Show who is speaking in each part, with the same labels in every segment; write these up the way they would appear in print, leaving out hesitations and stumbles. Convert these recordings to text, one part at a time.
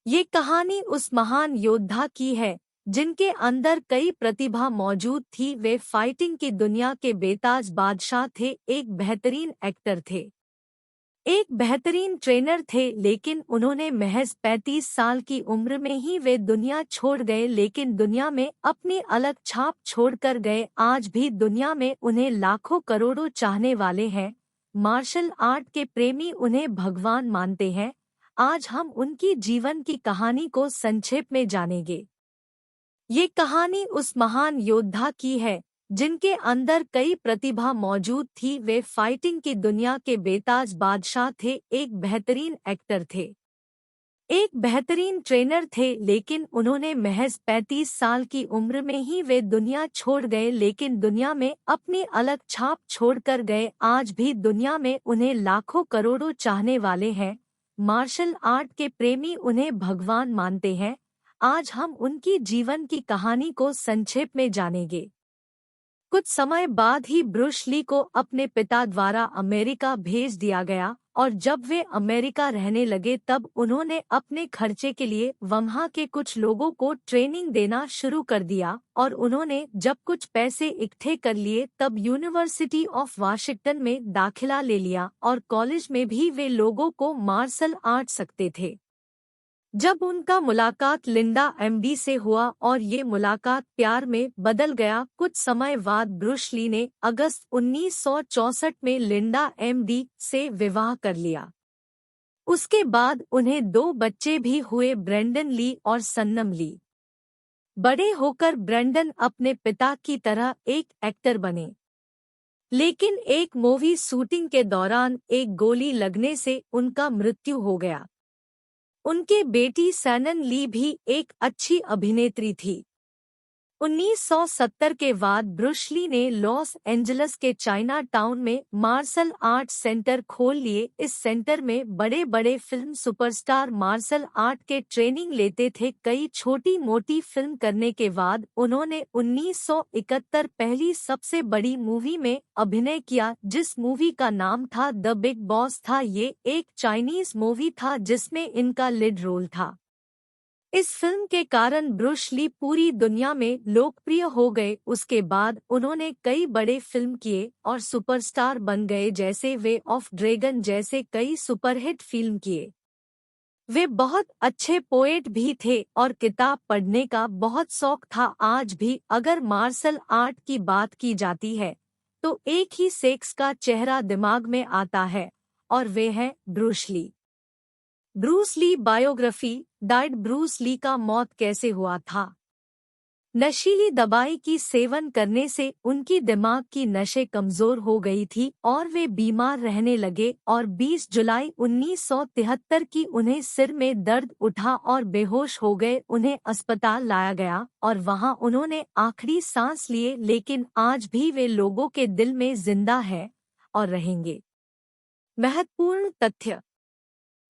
Speaker 1: ये कहानी उस महान योद्धा की है जिनके अंदर कई प्रतिभा मौजूद थी। वे फाइटिंग की दुनिया के बेताज बादशाह थे, एक बेहतरीन एक्टर थे, एक बेहतरीन ट्रेनर थे, लेकिन उन्होंने महज 35 साल की उम्र में ही वे दुनिया छोड़ गए, लेकिन दुनिया में अपनी अलग छाप छोड़कर गए। आज भी दुनिया में उन्हें लाखों करोड़ों चाहने वाले हैं। मार्शल आर्ट के प्रेमी उन्हें भगवान मानते हैं। आज हम उनकी जीवन की कहानी को संक्षेप में जानेंगे। ये कहानी उस महान योद्धा की है जिनके अंदर कई प्रतिभा मौजूद थी। वे फाइटिंग की दुनिया के बेताज बादशाह थे, एक बेहतरीन एक्टर थे, एक बेहतरीन ट्रेनर थे, लेकिन उन्होंने महज 35 साल की उम्र में ही वे दुनिया छोड़ गए, लेकिन दुनिया में अपनी अलग छाप छोड़कर गए। आज भी दुनिया में उन्हें लाखों करोड़ों चाहने वाले हैं। मार्शल आर्ट के प्रेमी उन्हें भगवान मानते हैं। आज हम उनकी जीवन की कहानी को संक्षेप में जानेंगे। कुछ समय बाद ही ब्रूस ली को अपने पिता द्वारा अमेरिका भेज दिया गया, और जब वे अमेरिका रहने लगे तब उन्होंने अपने खर्चे के लिए वहाँ के कुछ लोगों को ट्रेनिंग देना शुरू कर दिया। और उन्होंने जब कुछ पैसे इकट्ठे कर लिए तब यूनिवर्सिटी ऑफ वाशिंगटन में दाखिला ले लिया, और कॉलेज में भी वे लोगों को मार्शल आर्ट सीखते थे। जब उनका मुलाकात लिंडा एमडी से हुआ और ये मुलाकात प्यार में बदल गया। कुछ समय बाद ब्रूस ली ने अगस्त 1964 में लिंडा एमडी से विवाह कर लिया। उसके बाद उन्हें 2 बच्चे भी हुए, ब्रेंडन ली और सन्नम ली। बड़े होकर ब्रेंडन अपने पिता की तरह एक एक्टर बने, लेकिन एक मूवी शूटिंग के दौरान एक गोली लगने से उनका मृत्यु हो गया। उनके बेटी सैनन ली भी एक अच्छी अभिनेत्री थी। 1970 के बाद ब्रूस ली ने लॉस एंजल्स के चाइना टाउन में मार्शल आर्ट सेंटर खोल लिए। इस सेंटर में बड़े बड़े फिल्म सुपरस्टार मार्शल आर्ट के ट्रेनिंग लेते थे। कई छोटी मोटी फिल्म करने के बाद उन्होंने 1971 पहली सबसे बड़ी मूवी में अभिनय किया, जिस मूवी का नाम था द बिग बॉस था। ये एक चाइनीज मूवी था जिसमें इनका लीड रोल था। इस फिल्म के कारण ब्रूस ली पूरी दुनिया में लोकप्रिय हो गए। उसके बाद उन्होंने कई बड़े फिल्म किए और सुपरस्टार बन गए, जैसे वे ऑफ ड्रैगन जैसे कई सुपरहिट फिल्म किए। वे बहुत अच्छे पोएट भी थे और किताब पढ़ने का बहुत शौक था। आज भी अगर मार्शल आर्ट की बात की जाती है तो एक ही शख्स का चेहरा दिमाग में आता है, और वे हैं Bruce Lee. Bruce Lee biography. Died Bruce Lee का मौत कैसे हुआ था? नशीली दवाई की सेवन करने से उनकी दिमाग की नसें कमजोर हो गई थी और वे बीमार रहने लगे, और 20 जुलाई 1973 की उन्हें सिर में दर्द उठा और बेहोश हो गए। उन्हें अस्पताल लाया गया और वहां उन्होंने आखिरी सांस लिए, लेकिन आज भी वे लोगों के दिल में जिंदा है और रहेंगे। महत्वपूर्ण तथ्य: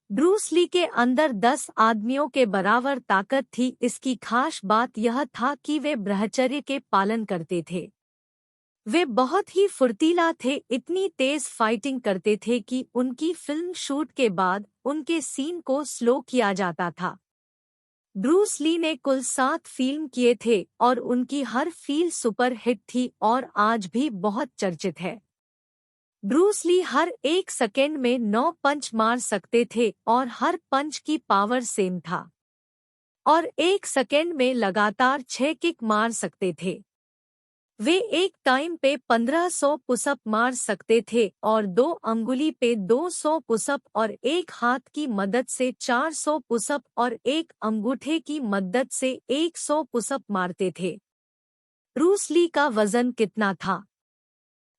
Speaker 1: ब्रूस ली के अंदर 10 आदमियों के बराबर ताकत थी। इसकी खास बात यह था कि वे ब्रह्मचर्य के पालन करते थे। वे बहुत ही फुर्तीला थे, इतनी तेज फाइटिंग करते थे कि उनकी फिल्म शूट के बाद उनके सीन को स्लो किया जाता था। ब्रूस ली ने कुल 7 फिल्म किए थे और उनकी हर फिल्म सुपर हिट थी और आज भी बहुत चर्चित है। ब्रूस ली हर एक सेकेंड में 9 पंच मार सकते थे और हर पंच की पावर सेम था, और एक सेकेंड में लगातार 6 किक मार सकते थे। वे एक टाइम पे 1500 पुशअप मार सकते थे और 2 अंगुली पे 200 पुशअप और एक हाथ की मदद से 400 पुशअप और एक अंगूठे की मदद से 100 पुशअप मारते थे। ब्रूस ली का वजन कितना था?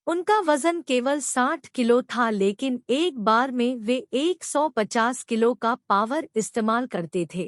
Speaker 1: उनका वजन केवल 60 किलो था, लेकिन एक बार में वे 150 किलो का पावर इस्तेमाल करते थे।